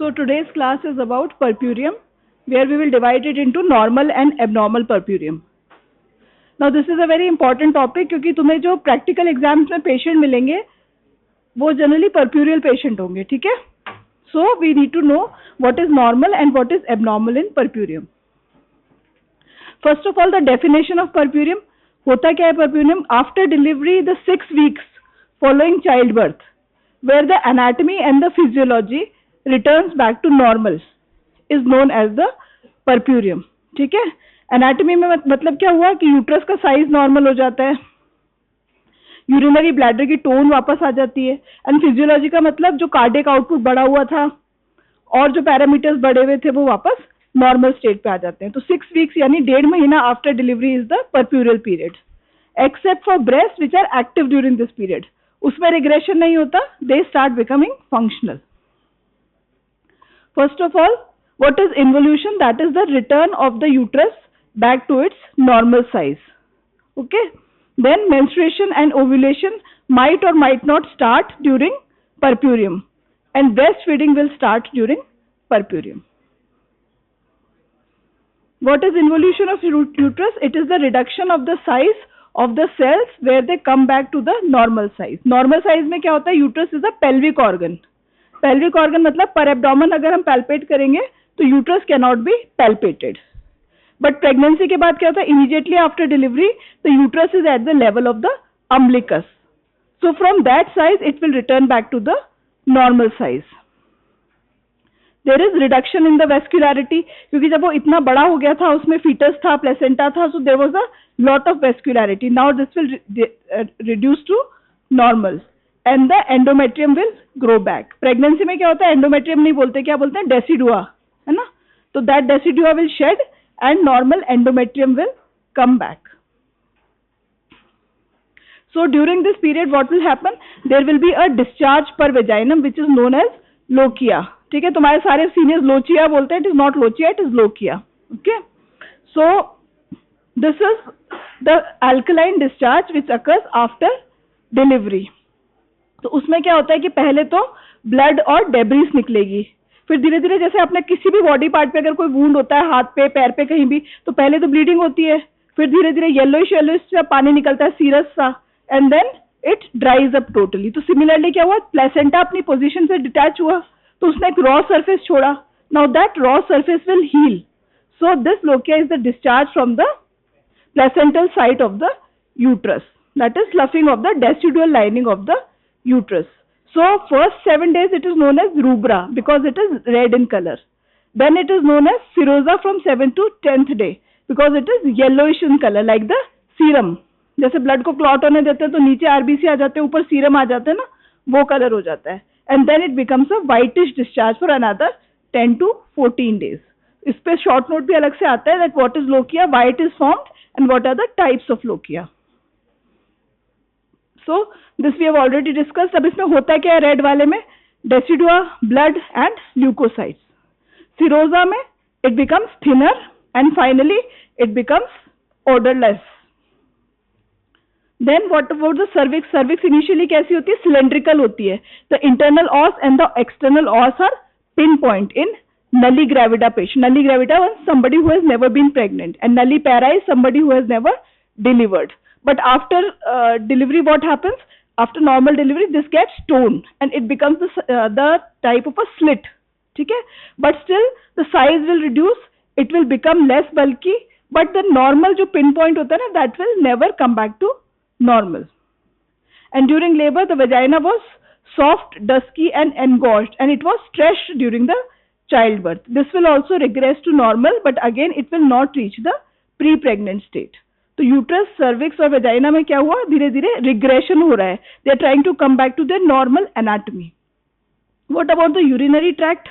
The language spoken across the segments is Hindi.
So today's class is about purpurium, where we will divide it into normal and abnormal purpurium. Now this is a very important topic क्योंकि तुम्हें जो practical exams में patient मिलेंगे वो generally purpurial patient होंगे, ठीक है? So we need to know what is normal and what is abnormal in purpurium. First of all, the definition of purpurium. होता क्या है purpurium? After delivery, the 6 weeks following childbirth, where the anatomy and the physiology returns back to normal, is known as the purpurium. ठीक है? एनाटॉमी में मतलब क्या हुआ कि यूट्रस का साइज नॉर्मल हो जाता है, यूरिनरी ब्लैडर की टोन वापस आ जाती है, एंड फिजियोलॉजी का मतलब जो कार्डियक आउटपुट बढ़ा हुआ था और जो पैरामीटर्स बढ़े हुए थे वो वापस नॉर्मल स्टेट पे आ जाते हैं. तो 6 वीक्स यानी 1.5 महीना after delivery is the puerperal period, except for breast which are active during this period. उसमें रिग्रेशन नहीं होता, they start becoming functional. First of all, what is involution? That is the return of the uterus back to its normal size. Okay. Then menstruation and ovulation might or might not start during purpurium, and breastfeeding will start during purpurium. What is involution of uterus? It is the reduction of the size of the cells where they come back to the normal size. Normal size में क्या होता है? Uterus is a pelvic organ. Pelvic organ मतलब per abdomen अगर हम palpate करेंगे तो uterus can not be palpated. But pregnancy के बाद क्या होता है? Immediately after delivery the uterus is at the level of the umbilicus. So from that size it will return back to the normal size. There is reduction in the vascularity, क्योंकि जब वो इतना बड़ा हो गया था, उसमें फीटस था, प्लेसेंटा था, so there was a lot of vascularity. Now this will reduce to normal and the endometrium will grow back. Pregnancy में क्या होता है? एंडोमेट्रियम नहीं बोलते, क्या बोलते हैं? डेसिडुआ, है ना? तो that decidua will shed and normal endometrium will come back. So during this period what will happen? There will be a discharge per vaginam which is known as lochia. ठीक है, तुम्हारे सारे सीनियर्स लोचिया बोलते हैं. It is not lochia, it is lochia. Okay, so this is the alkaline discharge which occurs after delivery. तो उसमें क्या होता है कि पहले तो ब्लड और डेब्रीज निकलेगी, फिर धीरे धीरे जैसे अपने किसी भी बॉडी पार्ट पे अगर कोई वुंड होता है, हाथ पे, पैर पे, कहीं भी, तो पहले तो ब्लीडिंग होती है, फिर धीरे धीरे येलोइश सा पानी निकलता है, सीरस सा, and then it dries up totally. तो सिमिलरली क्या हुआ? प्लेसेंटा अपनी पोजीशन से डिटैच हुआ, तो उसने एक रॉ सरफेस छोड़ा. Now that raw surface will heal. So this lochia is the discharge from the placental site of the uterus. That is sloughing off the decidual lining of the uterus. So first 7 days it is known as rubra because it is red in color. Then it is known as serosa from 7th to 10th day because it is yellowish in color like the serum. जैसे ब्लड को क्लॉट होने देते हैं तो नीचे आरबीसी आ जाते हैं, ऊपर सीरम आ जाते हैं ना, वो कलर हो जाता है. And then it becomes a whitish discharge for another 10 to 14 days. इस पे शॉर्ट नोट भी अलग से आता है that what is lochia, why it is formed and what are the types of lochia. So this we have already discussed. अब इसमें होता क्या है रेड वाले में? Decidua, blood and leucocytes. Serosa में it becomes thinner and finally it becomes odourless. Then what about the cervix? Cervix initially कैसी होती है? सिलेंड्रिकल होती है. The internal os and the external os are pin point in नली ग्रेविडा पेशेंट. नली gravida one somebody who has never been pregnant and nulli para is somebody who has never delivered. But after delivery, what happens? After normal delivery, this gets torn and it becomes the type of a slit. ठीक है? But still the size will reduce. It will become less bulky. But the normal जो pinpoint होता है ना, that will never come back to normal. And during labor, the vagina was soft, dusky, and engorged, and it was stretched during the childbirth. This will also regress to normal, but again it will not reach the pre-pregnant state. तो यूट्रस, सर्विक्स और वेजाइना में क्या हुआ? धीरे धीरे रिग्रेशन हो रहा है. They are trying to come back to their normal anatomy. What about the urinary tract?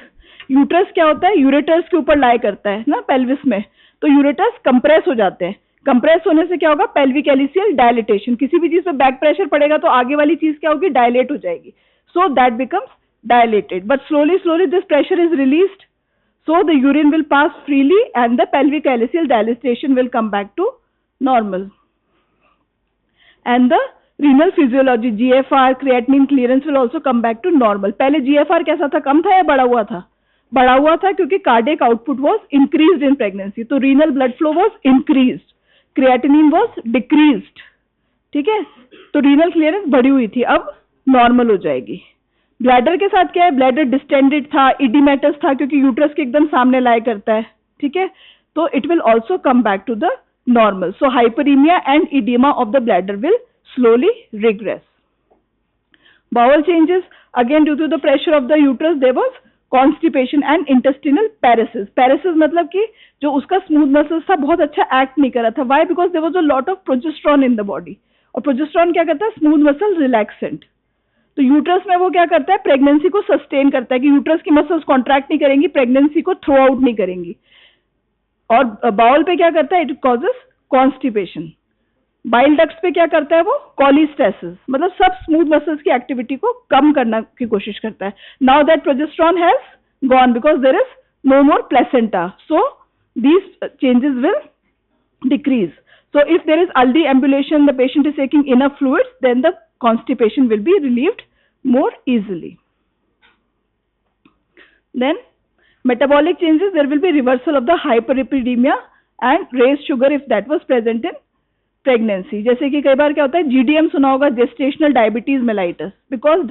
Uterus क्या होता है? यूरेटर्स के ऊपर लाई करता है ना पेल्विस में, तो यूरेटर्स कंप्रेस हो जाते हैं. कंप्रेस होने से क्या होगा? Pelvic calyceal dilatation. किसी भी चीज पे बैक प्रेशर पड़ेगा तो आगे वाली चीज क्या होगी? डायलेट हो जाएगी. So that becomes dilated. But slowly this pressure is released, so the urine will pass freely and the pelvic calyceal dilatation will come back to normal. And the renal physiology, GFR, creatinine clearance will also come back to normal. पहले GFR कैसा था? कम था या बढ़ा हुआ था? बढ़ा हुआ था क्योंकि cardiac output was increased in pregnancy, तो renal blood flow was increased, creatinine was decreased, ठीक है, तो रीनल क्लियरेंस बढ़ी हुई थी, अब नॉर्मल हो जाएगी। ब्लैडर के साथ क्या है, ब्लैडर डिस्टेंडेड था, इडिमेटस था क्योंकि यूट्रस के एकदम सामने लाई करता है, ठीक है, तो it will also come back to the normal. So hyperaemia and oedema of the bladder will slowly regress. Bowel changes, again due to the pressure of the uterus there was constipation and intestinal paresis. Paresis मतलब कि जो उसका स्मूथ मसल्स था बहुत अच्छा एक्ट नहीं कर रहा था. Why? Because there was a lot of progesterone in the body. और प्रोजेस्टेरोन क्या करता है, स्मूथ मसल रिलैक्सेंट. तो यूट्रस में वो क्या करता है, प्रेगनेंसी को सस्टेन करता है कि यूट्रस की मसल्स कॉन्ट्रैक्ट नहीं करेंगी, प्रेगनेंसी को थ्रो आउट नहीं करेंगी. और बाउल पे क्या करता है, it causes constipation. Bile ducts पे क्या करता है वो, कोलिस्टेसिस, मतलब सब स्मूथ मसल्स की एक्टिविटी को कम करने की कोशिश करता है. Now that progesterone has gone because there is no more placenta, so these changes will decrease. So if there is Aldi ambulation, the patient is taking enough fluids, then the constipation will be relieved more easily. Then metabolic changes, there will be reversal of the hyperlipidemia and raised sugar if that was present in pregnancy. जैसे कि कई बार क्या होता है, GDM सुना होगा, जेस्टेशनल डायबिटीज मेलाइटस, बिकॉज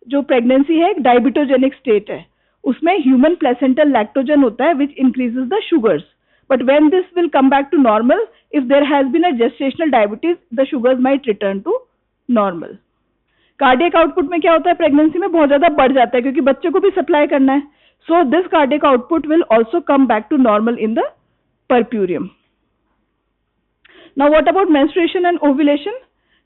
जो प्रेगनेंसी है एक डायबिटोजेनिक स्टेट है, उसमें ह्यूमन प्लेसेंटल लैक्टोजन होता है which increases the sugars. But when this will come back to normal, if there has been a gestational diabetes, the sugars might return to normal. Cardiac output में क्या होता है, प्रेगनेंसी में बहुत ज्यादा बढ़ जाता है क्योंकि बच्चे को भी सप्लाई करना है. So this cardiac output will also come back to normal in the perpurium. Now what about menstruation and ovulation?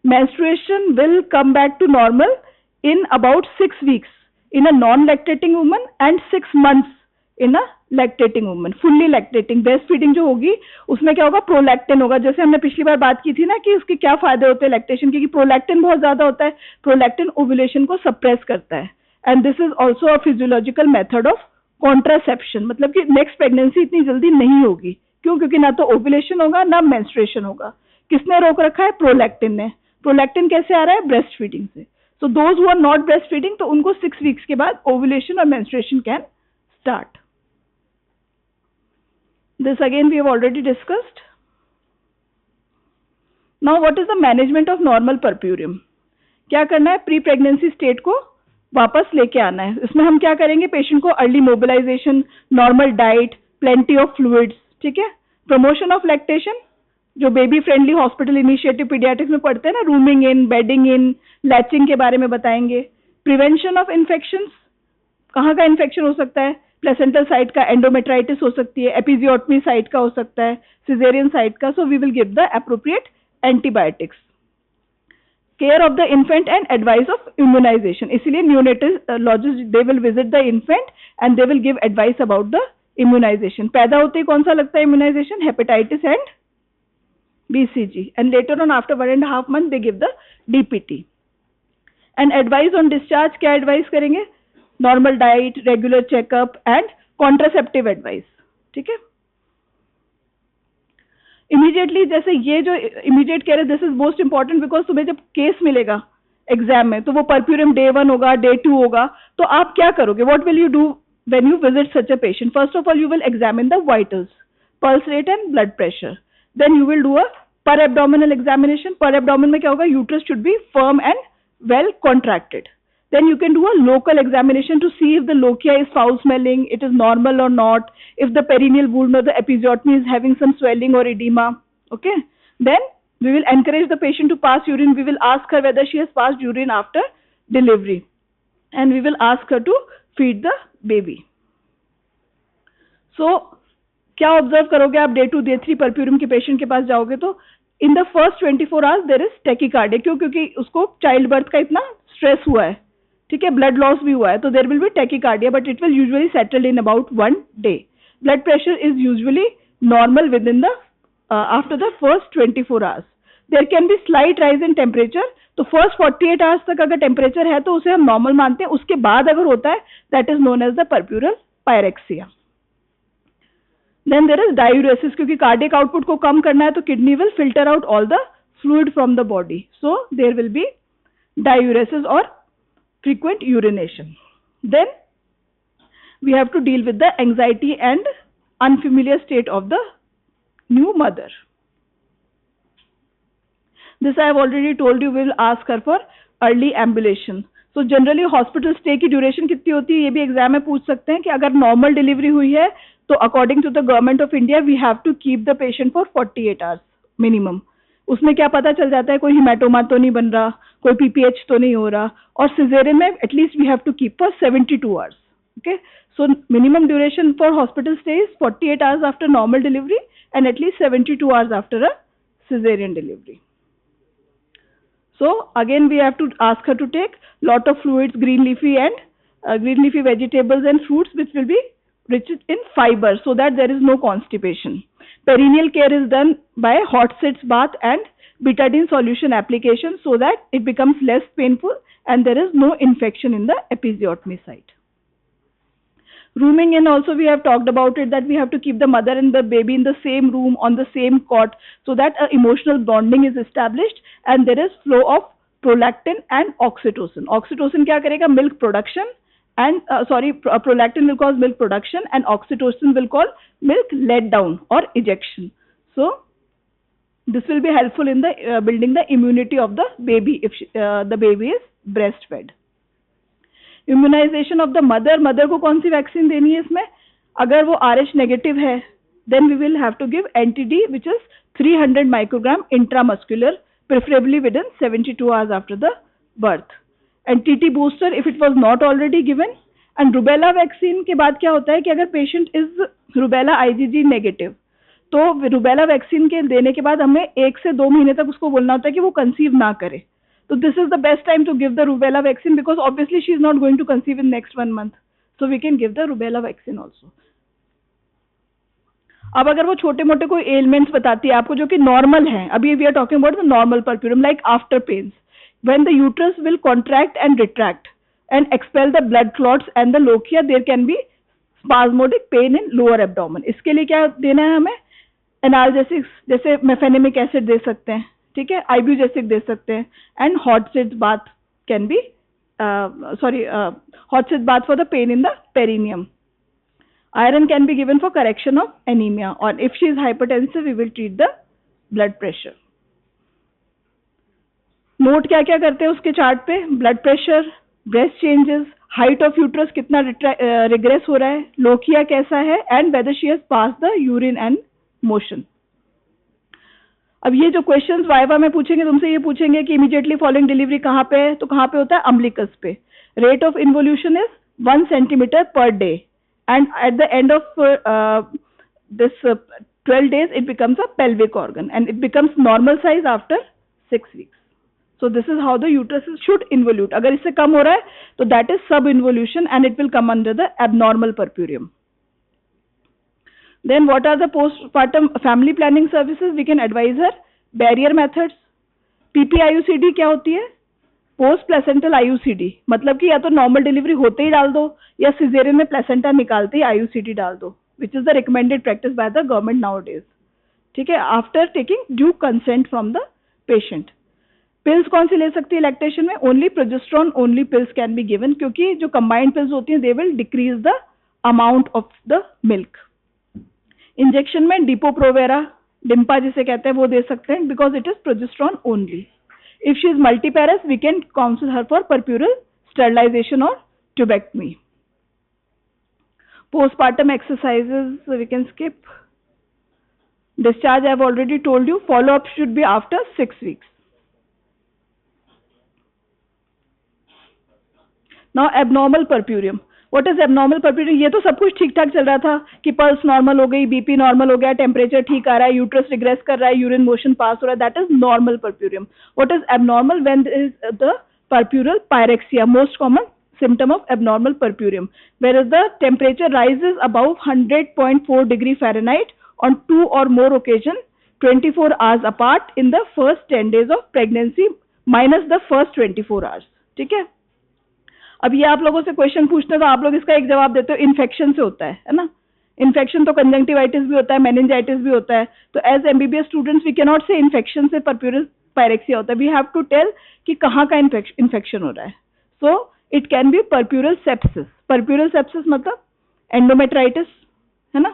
Menstruation will come back to normal in about 6 weeks in a non-lactating woman and 6 months in a lactating woman. Fully lactating breast feeding जो होगी उसमें क्या होगा, प्रोलैक्टिन होगा. जैसे हमने पिछली बार बात की थी ना कि उसके क्या फायदे होते हैं लैक्टेशन के, कि प्रोलैक्टिन बहुत ज्यादा होता है, प्रोलैक्टिन ओव्यूलेशन को सप्रेस करता है. And this is also a physiological method of contraception, मतलब कि नेक्स्ट प्रेगनेंसी इतनी जल्दी नहीं होगी. क्यों? क्योंकि ना तो ओव्यूलेशन होगा ना मेंस्ट्रुएशन होगा. किसने रोक रखा है, प्रोलैक्टिन ने. प्रोलैक्टिन कैसे आ रहा है, ब्रेस्ट फीडिंग से. So those who are not breast feeding, तो उनको 6 वीक्स के बाद ओव्यूलेशन और menstruation can start. This again we have already discussed. Now what is the management of normal perpurium? क्या करना है, प्री प्रेगनेंसी स्टेट को वापस लेके आना है. इसमें हम क्या करेंगे, पेशेंट को early mobilisation, normal diet, plenty of fluids, ठीक है, प्रमोशन ऑफ लैक्टेशन, जो baby friendly hospital initiative paediatrics में पढ़ते हैं ना, rooming in, bedding in, latching के बारे में बताएंगे. प्रिवेंशन ऑफ इन्फेक्शंस, कहाँ का इन्फेक्शन हो सकता है, प्लेसेंटल साइट का, एंडोमेट्राइटिस हो सकती है, एपिजियोटमी साइट का हो सकता है, सिजेरियन साइट का. So we will give the appropriate antibiotics. Care of the infant and advice of immunisation, इसीलिए neonatologist they will visit the infant and they will give advice about the immunisation. पैदा होते ही कौन सा लगता है immunisation, hepatitis and BCG, and later on after 1.5 months they give the DPT. And advice on discharge, क्या एडवाइस करेंगे, normal diet, regular checkup and contraceptive advice. ठीक है. इमीडिएटली, जैसे ये जो इमीडिएट केयर है, this is most important because तुम्हें जब केस मिलेगा एग्जाम में तो वो परप्यूरियम डे 1 होगा, डे 2 होगा. तो आप क्या करोगे, what will you do when you visit such a patient? First of all you will examine the vitals, pulse rate and blood pressure. Then you will do a per abdominal examination. Per abdomen में क्या होगा, uterus should be firm and well contracted. Then you can do a local examination to see if the lochia is foul smelling, it is normal or not, if the perineal wound or the episiotomy is having some swelling or edema. Okay. Then we will encourage the patient to pass urine. We will ask her whether she has passed urine after delivery, and we will ask her to feed the baby. So क्या ऑब्जर्व करोगे आप, डे 2 डे 3 परप्यूरियम के पेशेंट के पास जाओगे तो in the first 24 hours there is tachycardia. क्यों? क्योंकि उसको चाइल्ड बर्थ का इतना स्ट्रेस हुआ है, ठीक है, ब्लड लॉस भी हुआ है, तो there will be tachycardia, but it will usually settle in about 1 day. Blood pressure is usually normal within the after the first 24 hours. There can be slight rise in temperature. तो फर्स्ट 48 आवर्स तक अगर टेम्परेचर है तो उसे हम नॉर्मल मानते हैं. उसके बाद अगर होता है that is known as the puerperal pyrexia. Then there is diuresis, क्योंकि कार्डियक आउटपुट को कम करना है तो kidney will filter out all the fluid from the body. So there will be diuresis or frequent urination. Then we have to deal with the anxiety and unfamiliar state of the new mother. This I have already told you, we will ask her for early ambulation. So generally hospital stay की duration कितनी होती है, ये भी एग्जाम में पूछ सकते हैं कि अगर नॉर्मल डिलीवरी हुई है तो according to the government of India we have to keep the patient for 48 hours minimum. उसमें क्या पता चल जाता है, कोई हिमेटोमा तो नहीं बन रहा, कोई पीपीएच तो नहीं हो रहा, और सिजेरियन में at least we have to keep for 72 hours. Okay, so minimum duration for hospital stay is 48 hours after normal delivery and at least 72 hours after a cesarean delivery. So again we have to ask her to take lot of fluids, green leafy vegetables and fruits which will be rich in fiber so that there is no constipation. Perineal care is done by hot sitz bath and betadine solution application so that it becomes less painful and there is no infection in the episiotomy site. Rooming in also we have talked about it, that we have to keep the mother and the baby in the same room on the same cot so that emotional bonding is established and there is flow of prolactin and oxytocin. Oxytocin क्या करेगा, milk production, and prolactin will cause milk production and oxytocin will cause milk let down or ejection. So this will be helpful in the building the immunity of the baby if the baby is breastfed. Immunisation of the mother को कौन सी वैक्सीन देनी है इसमें, अगर वो RH नेगेटिव है then we will have to give anti-D which is 300 microgram intramuscular preferably within 72 hours after the birth. And TT booster if it was not already given. And rubella vaccine के बाद क्या होता है कि अगर patient is rubella IgG negative तो रुबेला वैक्सीन के देने के बाद हमें 1 से 2 महीने तक उसको बोलना होता है कि वो कंसीव ना करे. So this is the best time to give the rubella vaccine because obviously she is not going to conceive in next 1 month. So we can give the rubella vaccine also. अब अगर वो छोटे मोटे कोई ailments बताती है आपको जो कि normal है, अभी we are talking about the normal purpurium like after pains, when the uterus will contract and retract and expel the blood clots and the lochia, there can be spasmodic pain in lower abdomen. इसके लिए क्या देना है हमें, analgesics जैसे मेफेनेमिक एसिड दे सकते हैं, ठीक है, आइब्यूजेसिक दे सकते हैं, and hot sitz bath can be hot sitz bath for the pain in the perineum. Iron can be given for correction of anaemia, और if she is hypertensive we will treat the blood pressure. Note क्या क्या करते हैं उसके चार्ट पे, blood pressure, breast changes, height of uterus कितना रिग्रेस हो रहा है, लोकिया कैसा है, and whether she has pass the urine and motion. अब ये जो क्वेश्चंस वाइवा में पूछेंगे तुमसे, ये पूछेंगे कि इमीडिएटली फॉलोइंग डिलीवरी कहाँ पे है, तो कहाँ पे होता है, अम्बिलिकस पे. Rate of involution is 1 centimetre per day and at the end of this 12 days it becomes a pelvic organ and it becomes normal size after 6 weeks. So this is how the uterus should involute. अगर इससे कम हो रहा है तो that is sub-involution and it will come under the abnormal purpurium. Then what are the postpartum family planning services we can advise her? Barrier methods. PPIUCD क्या होती है, पोस्ट प्लेसेंटल IUCD, मतलब कि या तो नॉर्मल डिलीवरी होते ही डाल दो या सिजेरियन में प्लेसेंटा निकालते ही IUCD डाल दो, which is the recommended practice by the government now days. ठीक है, after taking due consent from the patient. Pills कौन सी ले सकती है लैक्टेशन में, only progesterone only pills can be given, क्योंकि जो कंबाइंड पिल्स होती हैं they will decrease the amount of the milk. Injection में डिपो-प्रोवेरा, डिम्पा जिसे कहते हैं, वो दे सकते हैं because it is progesterone only. If she is multiparous, we can counsel her for perpural sterilization or tubectomy. Postpartum exercises we can skip. Discharge I have already told you. Follow-up should be after 6 weeks. Now abnormal purpurium. What is abnormal purpurium? ये तो सब कुछ ठीक ठाक चल रहा था कि पल्स नॉर्मल हो गई, बीपी नॉर्मल हो गया, टेम्परेचर ठीक आ रहा है, यूट्रस रिग्रेस कर रहा है, यूरिन मोशन पास हो रहा है, that is normal purpurium. What is abnormal? When is the purpural pyrexia, most common symptom of abnormal purpurium, whereas the temperature rises above 100.4 degree Fahrenheit on 2 or more occasions 24 hours apart in the first 10 days of pregnancy minus the first 24 hours. ठीक है, अब ये आप लोगों से क्वेश्चन पूछते हैं तो आप लोग इसका एक जवाब देते हो, इन्फेक्शन से होता है ना. इन्फेक्शन तो कंजंक्टिवाइटिस भी होता है, मेनिंजाइटिस भी होता है, तो as MBBS students we can not say infection से पर्प्यूरल पायरेक्सिया होता है, वी हैव टू टेल कि कहाँ का इन्फेक्शन हो रहा है. So it can be puerperal sepsis. Puerperal sepsis मतलब एंडोमेट्राइटिस, है ना.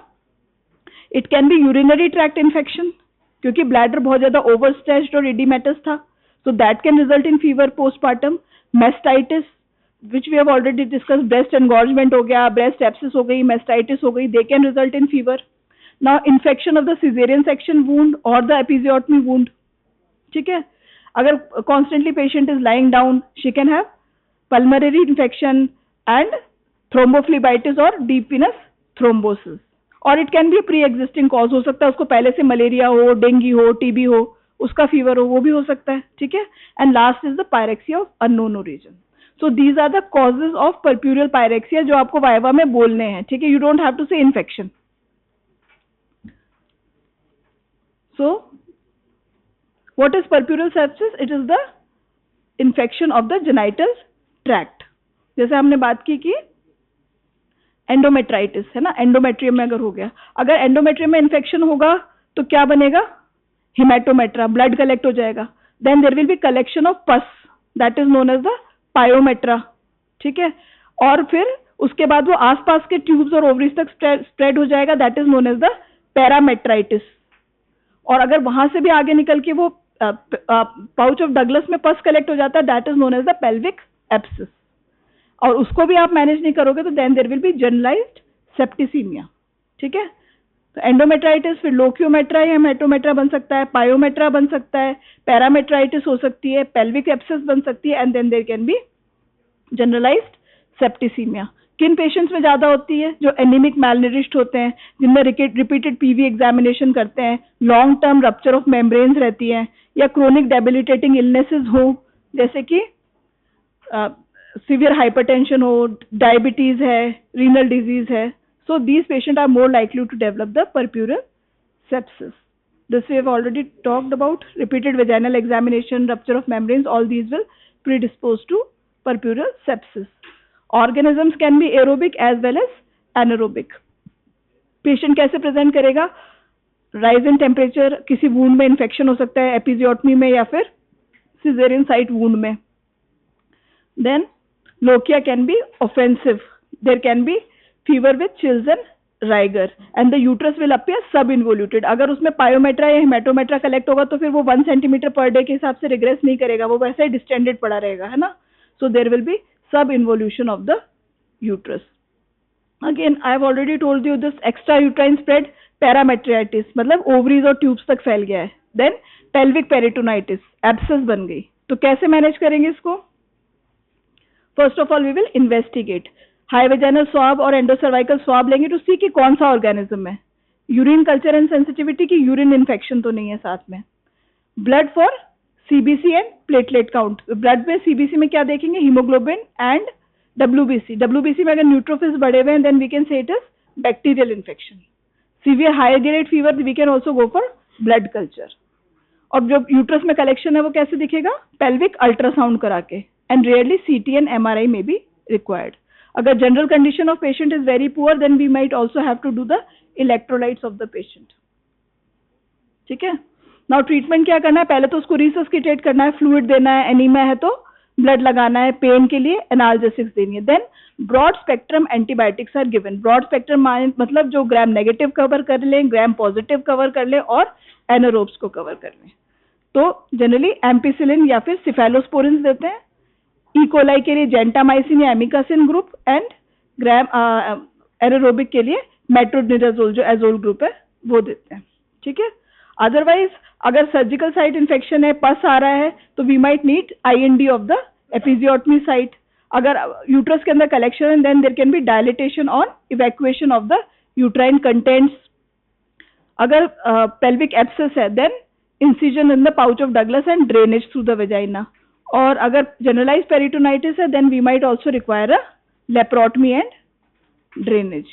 It can be urinary tract infection, क्योंकि ब्लैडर बहुत ज्यादा ओवरस्ट्रेच्ड और इडीमेटस था, so that can result in fever postpartum. Mastitis which we have already discuss, breast engorgement हो गया, ब्रेस्ट एब्सिस हो गई, मेस्टाइटिस हो गई, they can result in fever. Now infection of the caesarean section wound और द एपिजियोटमी वुंड. ठीक है, अगर constantly patient is lying down, she can have pulmonary infection and thrombophlebitis और डीप वेनस थ्रोम्बोसिस. और it can B pre existing cause, हो सकता है उसको पहले से मलेरिया हो, डेंगू हो, टीबी हो, उसका फीवर हो, वो भी हो सकता है. ठीक है. And last is the pyrexia of unknown origin. So these are the causes of puerperal pyrexia जो आपको वाइवा में बोलने हैं. ठीक है, you don't have to say infection. So what is puerperal sepsis? It is the infection of the genital tract. जैसे हमने बात की कि एंडोमेट्राइटिस है ना, एंडोमेट्रियम में अगर हो गया, अगर एंडोमेट्रियम में इन्फेक्शन होगा तो क्या बनेगा? हिमेटोमेट्रा, ब्लड कलेक्ट हो जाएगा. Then there will be collection of pus, that is known as the pyometra. ठीक है. और फिर उसके बाद वो आसपास के ट्यूब्स और ओवरीज तक स्प्रेड हो जाएगा, that is known as the parametritis. और अगर वहां से भी आगे निकल के वो पाउच ऑफ डगलस में पस कलेक्ट हो जाता है, that is known as the pelvic abscess. और उसको भी आप मैनेज नहीं करोगे तो then there will be generalised septicaemia. ठीक है. तो एंडोमेट्राइटिस, फिर लोक्योमेट्रा या हेमेटोमेट्रा बन सकता है, पायोमेट्रा बन सकता है, पैरामेट्राइटिस हो सकती है, पेल्विक एब्सिस बन सकती है, and then there can be generalised septicaemia. किन पेशेंट्स में ज्यादा होती है? जो एनीमिक मैलनरिश्ड होते हैं, जिनमें रिपीटेड पीवी एग्जामिनेशन करते हैं, long term rupture of membranes रहती हैं, या क्रोनिक डेबिलिटेटिंग इलनेसेस हो, जैसे कि सीवियर हाइपरटेंशन हो, डायबिटीज है, रीनल डिजीज है. So these patient are more likely to develop the puerperal sepsis. This we have already talked about. Repeated vaginal examination, rupture of membranes, all these will predispose to puerperal sepsis. Organisms can be aerobic as well as anaerobic. Patient कैसे प्रेजेंट करेगा? राइज इन टेम्परेचर, किसी वूंड में इन्फेक्शन हो सकता है, एपिजियोटमी में या फिर सिजेरियन साइट वूंड में. Then lochia can be offensive. There can be fever with chills and rigor, and the uterus will appear subinvoluted. अगर उसमें पायोमेट्रा या हेमेटोमेट्रा कलेक्ट होगा तो फिर वो 1 सेंटीमीटर पर डे के हिसाब से रिग्रेस नहीं करेगा, वो वैसे ही डिस्टेंडेड पड़ा रहेगा, है ना. So there will be subinvolution of the uterus. Again, I have already told you this extrauterine spread, parametritis, मतलब ओवरीज और ट्यूब्स तक फैल गया है. Then pelvic peritonitis, एब्सेस बन गई. तो कैसे मैनेज करेंगे इसको? First of all we will investigate. High vaginal swab और एंडोसर्वाइकल स्वाब लेंगे टू सी कि कौन सा ऑर्गेनिज्म है. यूरिन कल्चर एंड सेंसिटिविटी की यूरिन इन्फेक्शन तो नहीं है साथ में. Blood for CBC and platelet count. Blood में सीबीसी में क्या देखेंगे? Haemoglobin and WBC. डब्ल्यूबीसी में अगर न्यूट्रोफिल्स बढ़े हुए हैं then we can say it is bacterial infection. Severe high grade fever we can also go for blood culture. और जो यूट्रस में कलेक्शन है वो कैसे दिखेगा? पेल्विक अल्ट्रासाउंड करा के. And rarely CT and MRI may be required. अगर general condition of patient is very poor, then we might also have to do the electrolytes of the patient. ठीक है. Now treatment क्या करना है? पहले तो उसको resuscitate करना है, fluid देना है, anemia है तो blood लगाना है, pain के लिए analgesics देनी है. Then broad spectrum antibiotics are given. Broad spectrum मतलब जो gram negative cover कर लें, gram positive cover कर लें और anaerobes को cover कर लें. तो generally ampicillin या फिर cephalosporins देते हैं. ई कोलाई के लिए जेंटामाइसिन या amikacin group, and gram aerobic के लिए मेट्रोनिडाजोल जो एजोल ग्रुप है वो देते हैं. ठीक है. अदरवाइज अगर सर्जिकल साइट इन्फेक्शन है, पस आ रहा है, तो we might need I and D of the episiotomy site. अगर यूट्रस के अंदर कलेक्शन है then there can be dilatation on evacuation of the uterine contents. अगर पेल्विक एब्सेस है then incision in the pouch of Douglas and drainage through the vagina. और अगर जनरलाइज पेरिटोनाइटिस है then we might also require a laparotomy and drainage.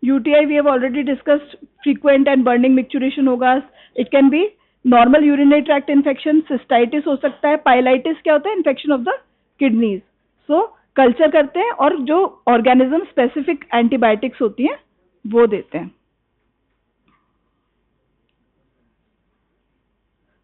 UTI we have already discussed. Frequent and burning micturition होगा. It can B normal urinary tract infection, cystitis हो सकता है. पाइलाइटिस क्या होता है? Infection of the kidneys. So culture करते हैं और जो ऑर्गेनिज्म स्पेसिफिक एंटीबायोटिक्स होती हैं वो देते हैं.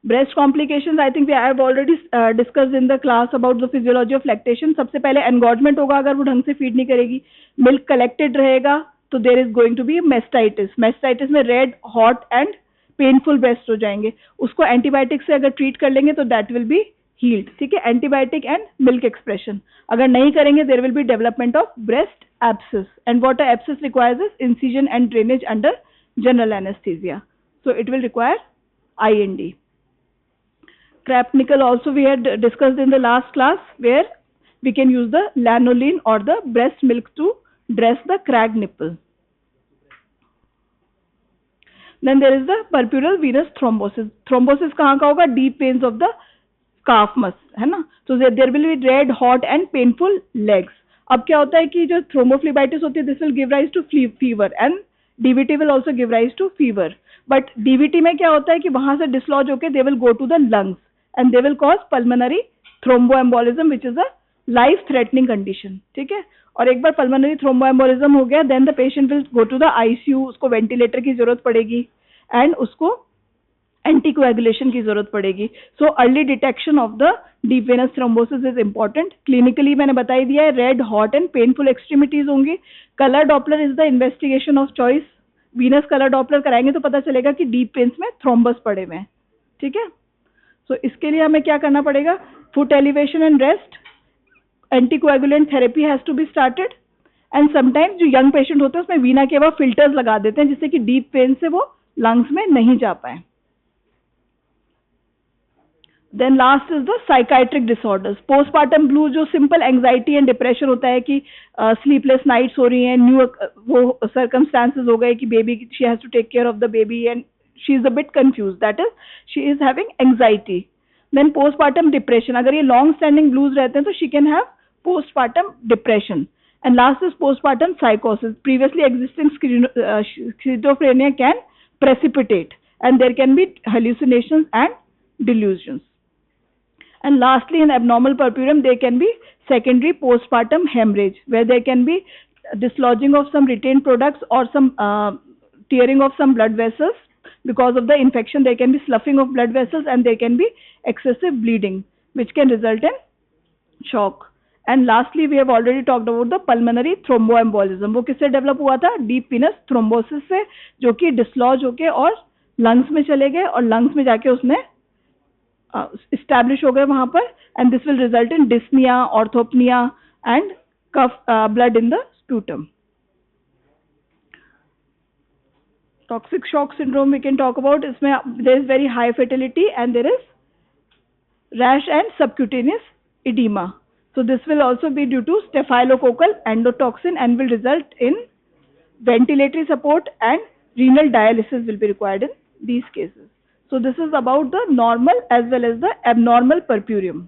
Breast complications, I think we have already discussed in the class about the physiology of lactation. सबसे पहले एनगॉर्जमेंट होगा अगर वो ढंग से फीड नहीं करेगी. मिल्क कलेक्टेड रहेगा तो there is going to be mastitis. Mastitis में red, hot and painful breast हो जाएंगे. उसको एंटीबायोटिक से अगर ट्रीट कर लेंगे तो दैट विल बी हील्ड. ठीक है, एंटीबायोटिक एंड मिल्क एक्सप्रेशन. अगर नहीं करेंगे there will be development of breast abscess. And what a abscess requires is incision and drainage under general anaesthesia. So it will require IND. Crab nickel also we had discussed in the last class, where we can use the lanolin or the breast milk to dress the cracked nipple. Then there is the purpural venous thrombosis. Thrombosis कहाँ का होगा? Deep veins of the calf muscle, है ना. So there will be red, hot and painful legs. अब क्या होता है कि जो thrombophlebitis होती है, this will give rise to fever and DVT will also give rise to fever. But DVT में क्या होता है कि वहां से डिसलॉज होकर they will go to the lungs and they will cause pulmonary thromboembolism which is a life threatening condition. ठीक है, और एक बार पल्मोनरी थ्रोम्बोएम्बोलिज्म हो गया then the patient will go to the ICU. उसको वेंटिलेटर की जरूरत पड़ेगी एंड उसको एंटीकोएगुलेशन की जरूरत पड़ेगी. So early detection of the deep venous thrombosis is important. Clinically मैंने बता ही दिया है, red, hot and painful extremities होंगी. Colour Doppler is the investigation of choice. Venous colour Doppler कराएंगे तो पता चलेगा कि डीप वेन्स में थ्रोम्बस पड़े हुए हैं. ठीक है, सो इसके लिए हमें क्या करना पड़ेगा? Foot elevation and rest, anticoagulant therapy has to be started. And sometimes जो यंग पेशेंट होते हैं उसमें वीना के बाद फिल्टर्स लगा देते हैं जिससे कि डीप वेन से वो लंग्स में नहीं जा पाए. Then last is the psychiatric disorders. Postpartum blue जो सिंपल एंजाइटी एंड डिप्रेशन होता है कि स्लीपलेस नाइट्स हो रही हैं, न्यू वो सर्कमस्टांसेस हो गए कि baby she has to take care of the baby and she is a bit confuse, that is she is having anxiety. Then postpartum depression, अगर ये लॉन्ग स्टैंडिंग ब्लूज रहते हैं तो she can have postpartum depression. And last is postpartum साइकोसिस. Previously existing schizophrenia can precipitate and there can be hallucinations and delusions. And lastly, in abnormal purpurium, there can be secondary postpartum hemorrhage, where there can be dislodging of some retained products or some tearing of some blood vessels. Because of the infection, there can be sloughing of blood vessels and there can be excessive bleeding, which can result in shock. And lastly, we have already talked about the pulmonary thromboembolism. वो किससे develop हुआ था? Deep venous thrombosis से, जो कि dislodge होके और lungs में चले गए और lungs में जाके उसने establish हो गए वहां पर, and this will result in dyspnea, orthopnea and cough, blood in the sputum. Toxic shock syndrome we can talk about. इसमें there is very high fatality and there is rash and subcutaneous edema. So this will also be due to staphylococcal endotoxin and will result in ventilatory support and renal dialysis will be required in these cases. So this is about the normal as well as the abnormal purpurium.